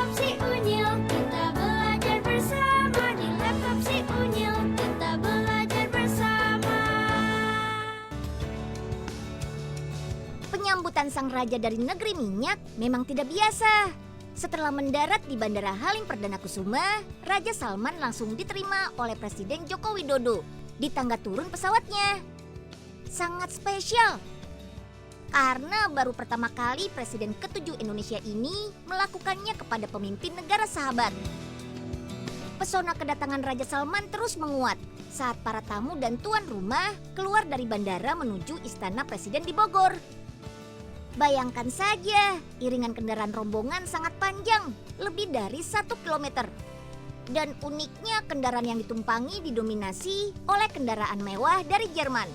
laptop si Unyil, kita belajar bersama. Di laptop si Unyil, kita belajar bersama. Penyambutan sang raja dari negeri minyak memang tidak biasa. Setelah mendarat di Bandara Halim Perdana Kusuma, Raja Salman langsung diterima oleh Presiden Joko Widodo di tangga turun pesawatnya. Sangat spesial, karena baru pertama kali Presiden ke-7 Indonesia ini melakukannya kepada pemimpin negara sahabat. Pesona kedatangan Raja Salman terus menguat saat para tamu dan tuan rumah keluar dari bandara menuju Istana Presiden di Bogor. Bayangkan saja, iringan kendaraan rombongan sangat panjang, lebih dari 1 kilometer. Dan uniknya kendaraan yang ditumpangi didominasi oleh kendaraan mewah dari Jerman,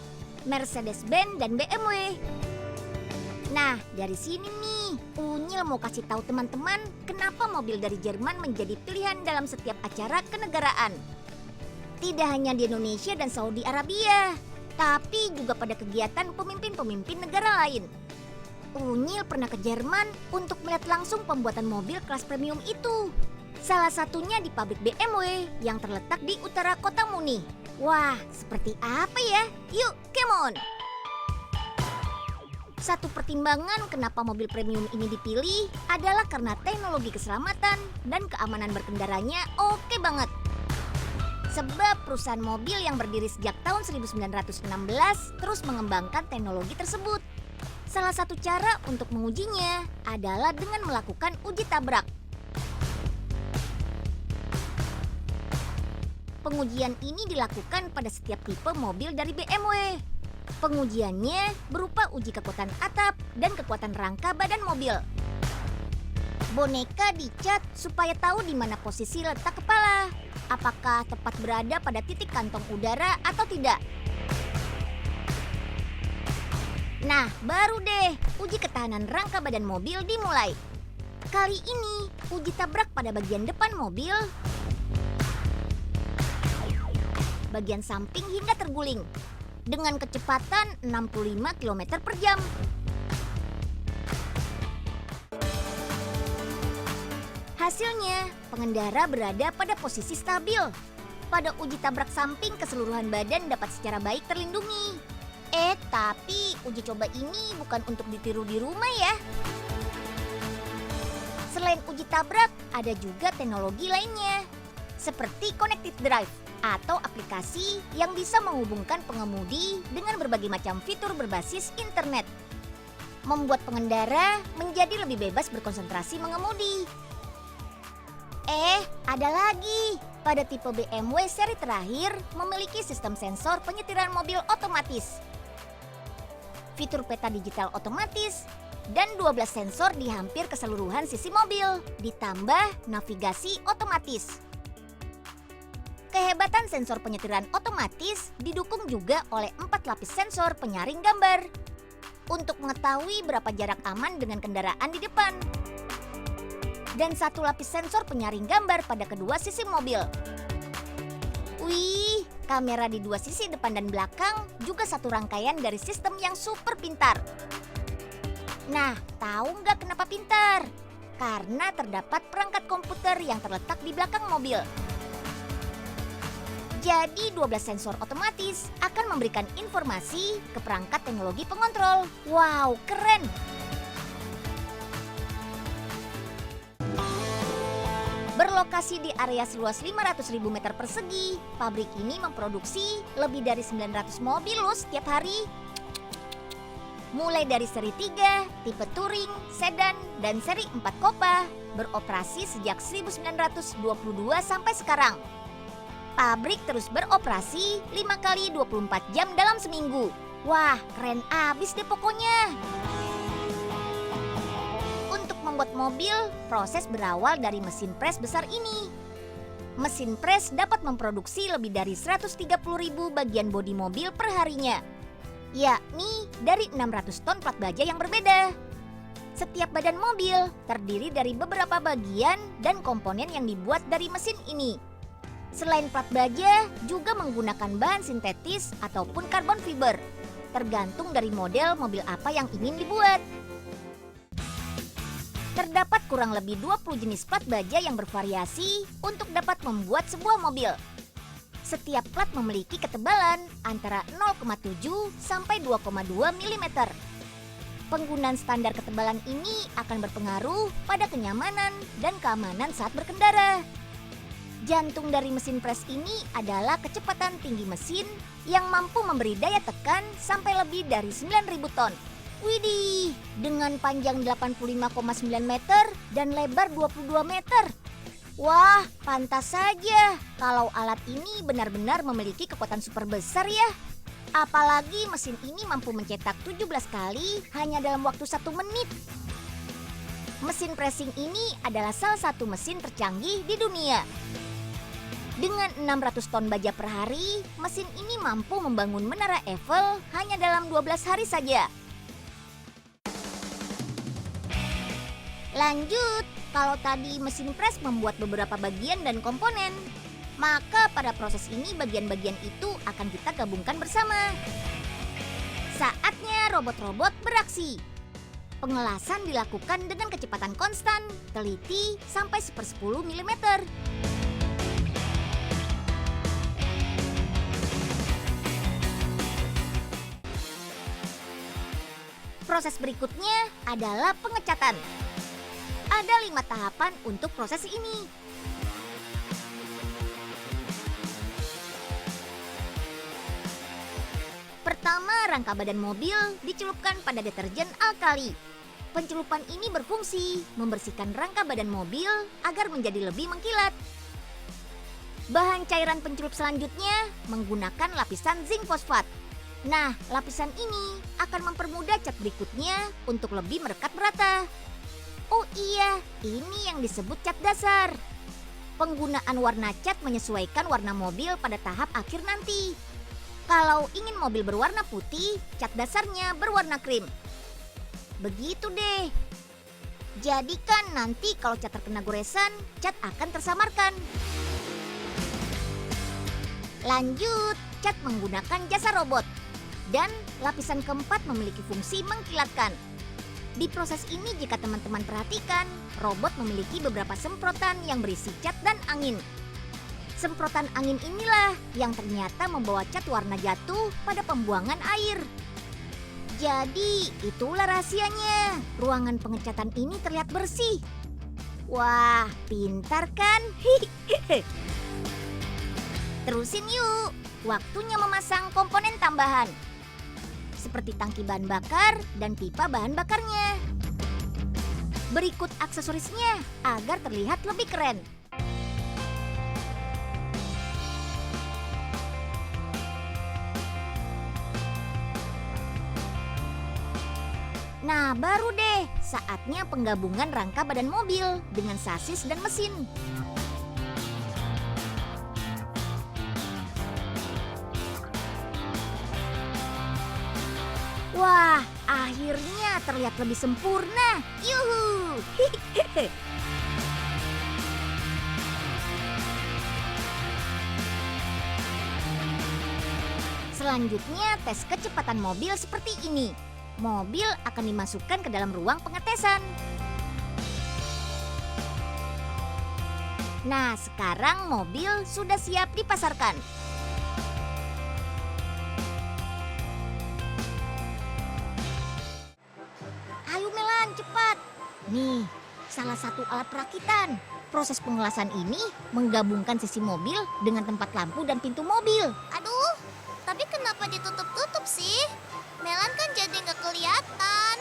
Mercedes-Benz dan BMW. Nah, dari sini nih, Unyil mau kasih tahu teman-teman kenapa mobil dari Jerman menjadi pilihan dalam setiap acara kenegaraan. Tidak hanya di Indonesia dan Saudi Arabia, tapi juga pada kegiatan pemimpin-pemimpin negara lain. Unyil pernah ke Jerman untuk melihat langsung pembuatan mobil kelas premium itu. Salah satunya di pabrik BMW yang terletak di utara kota Munich. Wah, seperti apa ya? Yuk, come on! Satu pertimbangan kenapa mobil premium ini dipilih adalah karena teknologi keselamatan dan keamanan berkendaranya oke banget. Sebab perusahaan mobil yang berdiri sejak tahun 1916 terus mengembangkan teknologi tersebut. Salah satu cara untuk mengujinya adalah dengan melakukan uji tabrak. Pengujian ini dilakukan pada setiap tipe mobil dari BMW. Pengujiannya berupa uji kekuatan atap dan kekuatan rangka badan mobil. Boneka dicat supaya tahu di mana posisi letak kepala. Apakah tepat berada pada titik kantong udara atau tidak. Nah, baru deh uji ketahanan rangka badan mobil dimulai. Kali ini uji tabrak pada bagian depan mobil, bagian samping hingga terguling dengan kecepatan 65 km per jam. Hasilnya, pengendara berada pada posisi stabil. Pada uji tabrak samping, keseluruhan badan dapat secara baik terlindungi. Tapi uji coba ini bukan untuk ditiru di rumah ya. Selain uji tabrak, ada juga teknologi lainnya. Seperti Connected Drive atau aplikasi yang bisa menghubungkan pengemudi dengan berbagai macam fitur berbasis internet. Membuat pengendara menjadi lebih bebas berkonsentrasi mengemudi. Ada lagi. Pada tipe BMW seri terakhir memiliki sistem sensor penyetiran mobil otomatis, fitur peta digital otomatis, dan 12 sensor di hampir keseluruhan sisi mobil, ditambah navigasi otomatis. Kehebatan sensor penyetiran otomatis didukung juga oleh 4 lapis sensor penyaring gambar untuk mengetahui berapa jarak aman dengan kendaraan di depan. Dan 1 lapis sensor penyaring gambar pada kedua sisi mobil. Wih, kamera di 2 sisi depan dan belakang juga satu rangkaian dari sistem yang super pintar. Nah, tahu nggak kenapa pintar? Karena terdapat perangkat komputer yang terletak di belakang mobil. Jadi 12 sensor otomatis akan memberikan informasi ke perangkat teknologi pengontrol. Wow, keren! Berlokasi di area seluas 500.000 meter persegi, pabrik ini memproduksi lebih dari 900 mobil loh setiap hari. Mulai dari seri 3, tipe touring, sedan, dan seri 4 Copa, beroperasi sejak 1922 sampai sekarang. Pabrik terus beroperasi 5 kali 24 jam dalam seminggu. Wah, keren abis deh pokoknya. Untuk membuat mobil, proses berawal dari mesin pres besar ini. Mesin pres dapat memproduksi lebih dari 130.000 bagian bodi mobil per harinya, yakni dari 600 ton plat baja yang berbeda. Setiap badan mobil terdiri dari beberapa bagian dan komponen yang dibuat dari mesin ini. Selain plat baja, juga menggunakan bahan sintetis ataupun karbon fiber, tergantung dari model mobil apa yang ingin dibuat. Terdapat kurang lebih 20 jenis plat baja yang bervariasi untuk dapat membuat sebuah mobil. Setiap plat memiliki ketebalan antara 0,7 sampai 2,2 mm. Penggunaan standar ketebalan ini akan berpengaruh pada kenyamanan dan keamanan saat berkendara. Jantung dari mesin pres ini adalah kecepatan tinggi mesin yang mampu memberi daya tekan sampai lebih dari 9.000 ton. Widih, dengan panjang 85,9 meter dan lebar 22 meter. Wah, pantas saja kalau alat ini benar-benar memiliki kekuatan super besar ya. Apalagi mesin ini mampu mencetak 17 kali hanya dalam waktu 1 menit. Mesin pressing ini adalah salah satu mesin tercanggih di dunia. Dengan 600 ton baja per hari, mesin ini mampu membangun menara Eiffel hanya dalam 12 hari saja. Lanjut, kalau tadi mesin pres membuat beberapa bagian dan komponen, maka pada proses ini bagian-bagian itu akan kita gabungkan bersama. Saatnya robot-robot beraksi. Pengelasan dilakukan dengan kecepatan konstan, teliti, sampai 1/10 mm. Proses berikutnya adalah pengecatan. Ada 5 tahapan untuk proses ini. Pertama, rangka badan mobil dicelupkan pada deterjen alkali. Pencelupan ini berfungsi membersihkan rangka badan mobil agar menjadi lebih mengkilat. Bahan cairan pencelup selanjutnya menggunakan lapisan zinc fosfat. Nah, lapisan ini akan mempermudah cat berikutnya untuk lebih merekat merata. Oh iya, ini yang disebut cat dasar. Penggunaan warna cat menyesuaikan warna mobil pada tahap akhir nanti. Kalau ingin mobil berwarna putih, cat dasarnya berwarna krim. Begitu deh. Jadi kan nanti kalau cat terkena goresan, cat akan tersamarkan. Lanjut, cat menggunakan jasa robot. Dan lapisan keempat memiliki fungsi mengkilatkan. Di proses ini jika teman-teman perhatikan, robot memiliki beberapa semprotan yang berisi cat dan angin. Semprotan angin inilah yang ternyata membawa cat warna jatuh pada pembuangan air. Jadi itulah rahasianya, ruangan pengecatan ini terlihat bersih. Wah, pintar kan? Terusin yuk, waktunya memasang komponen tambahan. Seperti tangki bahan bakar dan pipa bahan bakarnya. Berikut aksesorisnya agar terlihat lebih keren. Nah, baru deh saatnya penggabungan rangka badan mobil dengan sasis dan mesin. Wah, akhirnya terlihat lebih sempurna. Yuhu! Selanjutnya, tes kecepatan mobil seperti ini. Mobil akan dimasukkan ke dalam ruang pengetesan. Nah, sekarang mobil sudah siap dipasarkan. Cepat. Nih, salah satu alat perakitan. Proses pengelasan ini menggabungkan sisi mobil dengan tempat lampu dan pintu mobil. Aduh, tapi kenapa ditutup-tutup sih? Melan kan jadi nggak kelihatan.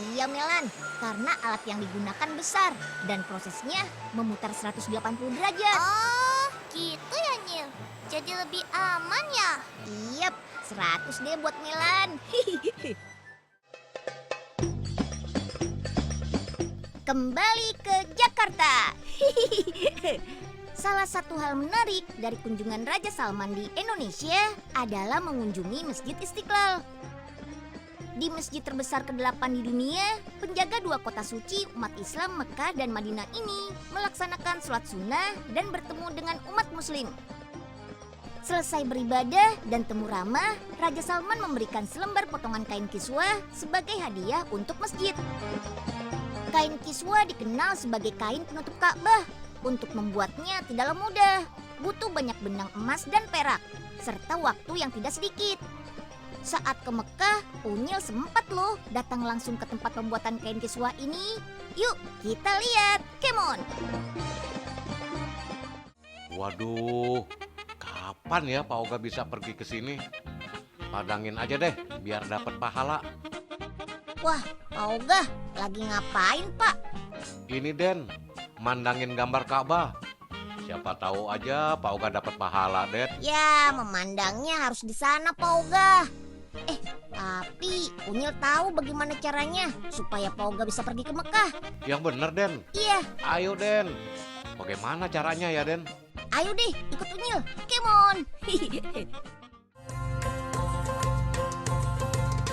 Iya Melan, karena alat yang digunakan besar dan prosesnya memutar 180 derajat. Oh, gitu ya Nyil. Jadi lebih aman ya? Iyap, 100 deh buat Melan. Kembali ke Jakarta. Salah satu hal menarik dari kunjungan Raja Salman di Indonesia adalah mengunjungi Masjid Istiqlal. Di masjid terbesar ke-8 di dunia, penjaga 2 kota suci umat Islam Mekah dan Madinah ini melaksanakan sholat sunnah dan bertemu dengan umat muslim. Selesai beribadah dan temu ramah, Raja Salman memberikan selembar potongan kain kiswah sebagai hadiah untuk masjid. Kain kiswa dikenal sebagai kain penutup Ka'bah. Untuk membuatnya tidaklah mudah. Butuh banyak benang emas dan perak, serta waktu yang tidak sedikit. Saat ke Mekah, Unyil sempat loh datang langsung ke tempat pembuatan kain kiswa ini. Yuk, kita lihat. Come on! Waduh, kapan ya Pak Oga bisa pergi ke sini? Padangin aja deh, biar dapat pahala. Wah, Pak Oga, lagi ngapain, Pak? Ini Den, mandangin gambar Ka'bah. Siapa tahu aja Pak Oga dapat pahala, Den. Ya, memandangnya harus di sana, Pak Oga. Tapi Unyil tahu bagaimana caranya supaya Pak Oga bisa pergi ke Mekah. Yang bener, Den. Iya, Ayo, Den. Bagaimana caranya ya, Den? ayo deh ikut Unyil. Come on!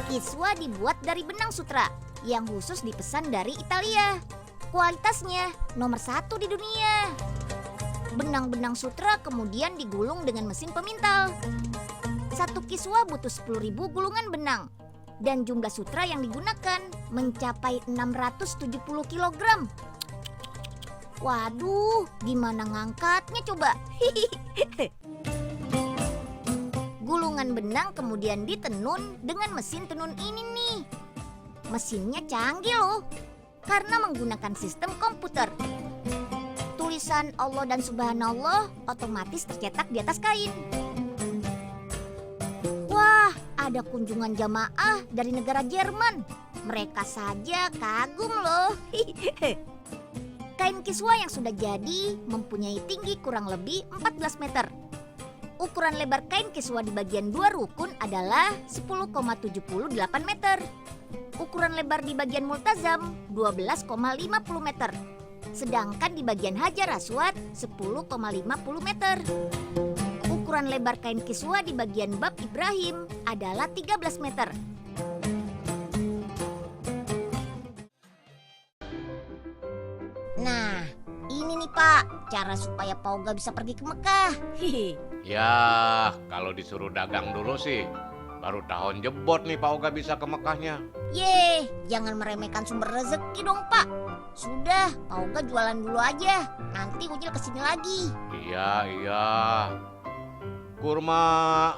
Kiswa dibuat dari benang sutra yang khusus dipesan dari Italia. Kualitasnya nomor 1 di dunia. Benang-benang sutra kemudian digulung dengan mesin pemintal. Satu kiswa butuh 10.000 gulungan benang. Dan jumlah sutra yang digunakan mencapai 670 kg. Waduh, gimana ngangkatnya coba? Gulungan benang kemudian ditenun dengan mesin tenun ini nih. Mesinnya canggih loh, karena menggunakan sistem komputer. Tulisan Allah dan Subhanallah otomatis tercetak di atas kain. Wah, ada kunjungan jamaah dari negara Jerman. Mereka saja kagum loh. Kain kiswa yang sudah jadi mempunyai tinggi kurang lebih 14 meter. Ukuran lebar kain kiswa di bagian 2 rukun adalah 10,78 meter. Ukuran lebar di bagian multazam 12,50 meter. Sedangkan di bagian Hajar Aswad 10,50 meter. Ukuran lebar kain kiswa di bagian bab Ibrahim adalah 13 meter. Nah, ini nih Pak, cara supaya Pak Oga bisa pergi ke Mekah. Ya, kalau disuruh dagang dulu sih, baru tahun jebot nih Pak Oga bisa ke Mekahnya. Yeh, jangan meremehkan sumber rezeki dong Pak. Sudah, Pak Oga jualan dulu aja. Nanti Unyil kesini lagi. Iya. Kurma.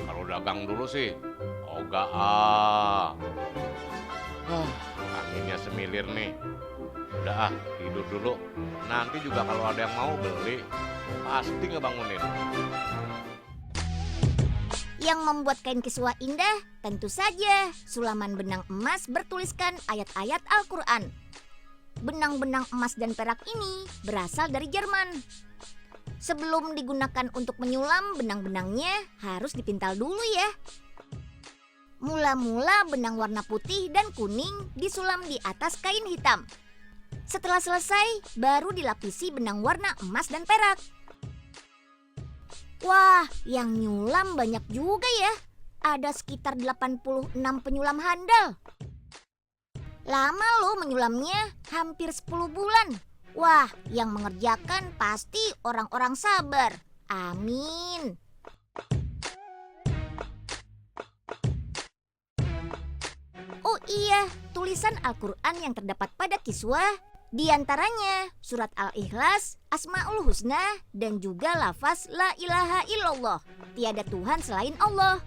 Kalau dagang dulu sih, Oga anginnya semilir nih. Udah tidur dulu. Nanti juga kalau ada yang mau beli, pasti ngebangunin. Yang membuat kain kiswa indah tentu saja sulaman benang emas bertuliskan ayat-ayat Al-Quran. Benang-benang emas dan perak ini berasal dari Jerman. Sebelum digunakan untuk menyulam, benang-benangnya harus dipintal dulu ya. Mula-mula benang warna putih dan kuning disulam di atas kain hitam. Setelah selesai, baru dilapisi benang warna emas dan perak. Wah, yang nyulam banyak juga ya. Ada sekitar 86 penyulam handal. Lama loh menyulamnya, hampir 10 bulan. Wah, yang mengerjakan pasti orang-orang sabar. Amin. Oh iya, tulisan Al-Quran yang terdapat pada kiswa, di antaranya surat Al-Ikhlas, Asmaul Husna, dan juga lafaz La ilaha illallah, tiada Tuhan selain Allah.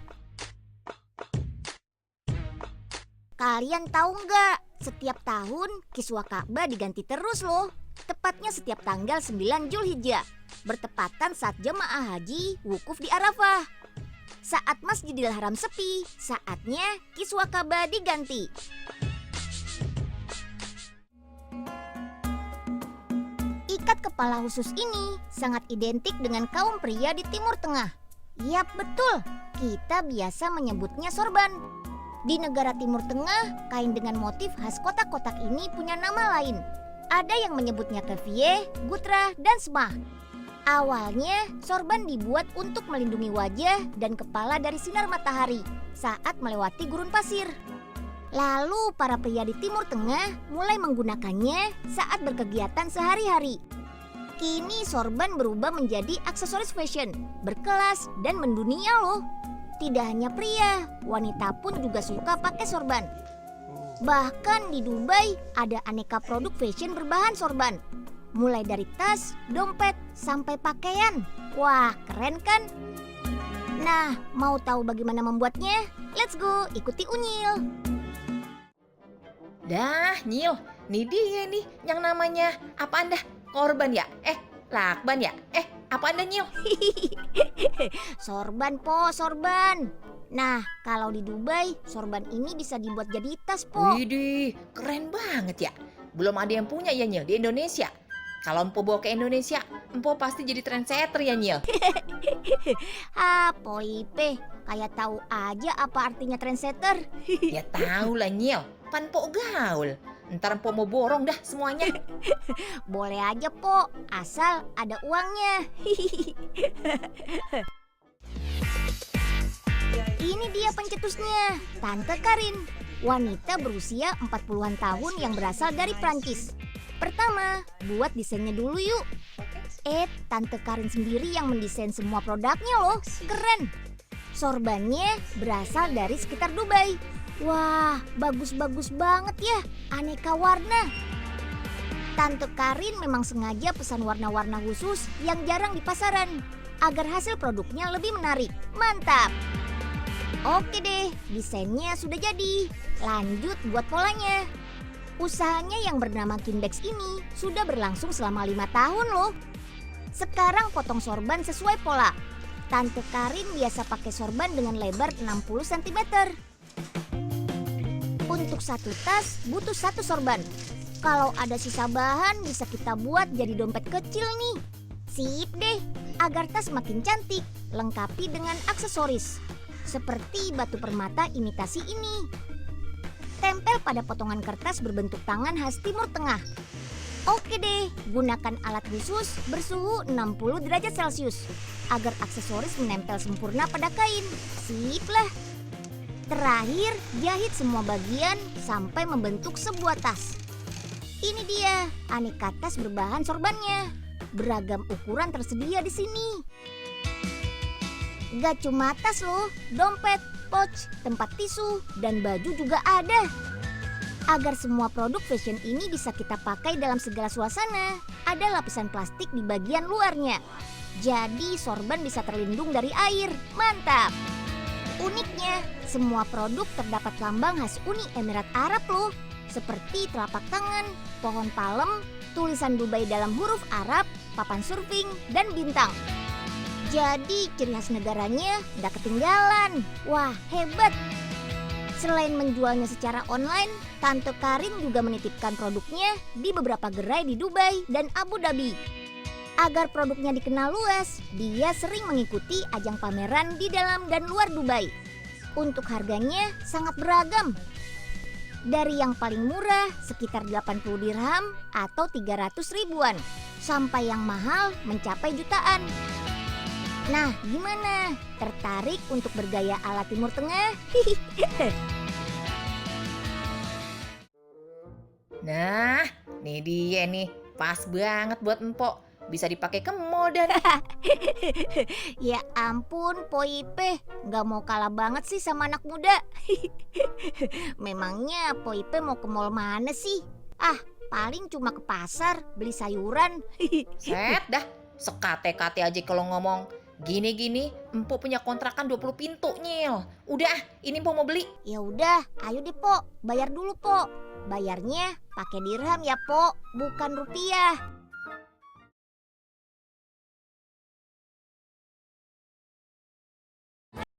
Kalian tahu nggak, setiap tahun kiswa Ka'bah diganti terus loh. Tepatnya setiap tanggal 9 Zulhijjah, bertepatan saat jemaah haji wukuf di Arafah. Saat Masjidil Haram sepi, saatnya kiswa Ka'bah diganti. Ikat kepala khusus ini sangat identik dengan kaum pria di Timur Tengah. Yap, betul. Kita biasa menyebutnya sorban. Di negara Timur Tengah, kain dengan motif khas kotak-kotak ini punya nama lain. Ada yang menyebutnya kefiyeh, gutra, dan smah. Awalnya, sorban dibuat untuk melindungi wajah dan kepala dari sinar matahari saat melewati gurun pasir. Lalu, para pria di Timur Tengah mulai menggunakannya saat berkegiatan sehari-hari. Kini sorban berubah menjadi aksesoris fashion, berkelas dan mendunia loh. Tidak hanya pria, wanita pun juga suka pakai sorban. Bahkan di Dubai ada aneka produk fashion berbahan sorban. Mulai dari tas, dompet, sampai pakaian. Wah, keren kan? Nah, mau tahu bagaimana membuatnya? Let's go, ikuti Unyil. Dah, Nyil, nih dia nih yang namanya apaan dah? Korban ya? Lakban ya? Apaan dah, Nyil? Sorban, Po, sorban. Nah, kalau di Dubai, sorban ini bisa dibuat jadi tas, Po. Widih, keren banget ya. Belum ada yang punya ya, Nyil, di Indonesia. Kalau Empo bawa ke Indonesia, Empo pasti jadi trendsetter ya, Nyil. Po Ipe, kayak tahu aja apa artinya trendsetter. Ya tahu lah, Nyil. Pan Empo gaul. Ntar Empo mau borong dah semuanya. Boleh aja, Po, asal ada uangnya. Ini dia pencetusnya, Tante Karin. Wanita berusia 40-an tahun yang berasal dari Prancis. Pertama, buat desainnya dulu yuk. Tante Karin sendiri yang mendesain semua produknya loh, keren. Sorbannya berasal dari sekitar Dubai. Wah, bagus-bagus banget ya, aneka warna. Tante Karin memang sengaja pesan warna-warna khusus yang jarang di pasaran, agar hasil produknya lebih menarik. Mantap! Oke deh, desainnya sudah jadi. Lanjut buat polanya. Usahanya yang bernama Kindex ini sudah berlangsung selama 5 tahun loh. Sekarang potong sorban sesuai pola. Tante Karin biasa pakai sorban dengan lebar 60 cm. Untuk satu tas butuh satu sorban. Kalau ada sisa bahan bisa kita buat jadi dompet kecil nih. Sip deh, agar tas makin cantik, lengkapi dengan aksesoris. Seperti batu permata imitasi ini. Tempel pada potongan kertas berbentuk tangan khas Timur Tengah. Oke deh, gunakan alat khusus bersuhu 60 derajat Celcius agar aksesoris menempel sempurna pada kain. Sip lah. Terakhir, jahit semua bagian sampai membentuk sebuah tas. Ini dia, aneka tas berbahan sorbannya. Beragam ukuran tersedia di sini. Gak cuma tas loh, dompet, pouch, tempat tisu, dan baju juga ada. Agar semua produk fashion ini bisa kita pakai dalam segala suasana, ada lapisan plastik di bagian luarnya. Jadi sorban bisa terlindung dari air. Mantap! Uniknya, semua produk terdapat lambang khas Uni Emirat Arab loh. Seperti telapak tangan, pohon palem, tulisan Dubai dalam huruf Arab, papan surfing, dan bintang. Jadi ciri khas negaranya gak ketinggalan. Wah, hebat! Selain menjualnya secara online, Tante Karin juga menitipkan produknya di beberapa gerai di Dubai dan Abu Dhabi. Agar produknya dikenal luas, dia sering mengikuti ajang pameran di dalam dan luar Dubai. Untuk harganya sangat beragam. Dari yang paling murah sekitar 80 dirham atau 300 ribuan, sampai yang mahal mencapai jutaan. Nah, gimana? Tertarik untuk bergaya ala Timur Tengah? Nah, nih dia nih, pas banget buat Empo. Bisa dipakai ke mall dan... Ya ampun, Po Ipe, gak mau kalah banget sih sama anak muda. Memangnya Po Ipe mau ke mall mana sih? Paling cuma ke pasar, beli sayuran. Set dah, sekate-kate aja kalau ngomong. Gini-gini, Empo punya kontrakan 20 pintu, Nyil. Udah, ini Empo mau beli. Ya udah, ayo deh Po, bayar dulu Po. Bayarnya pakai dirham ya Po, bukan rupiah.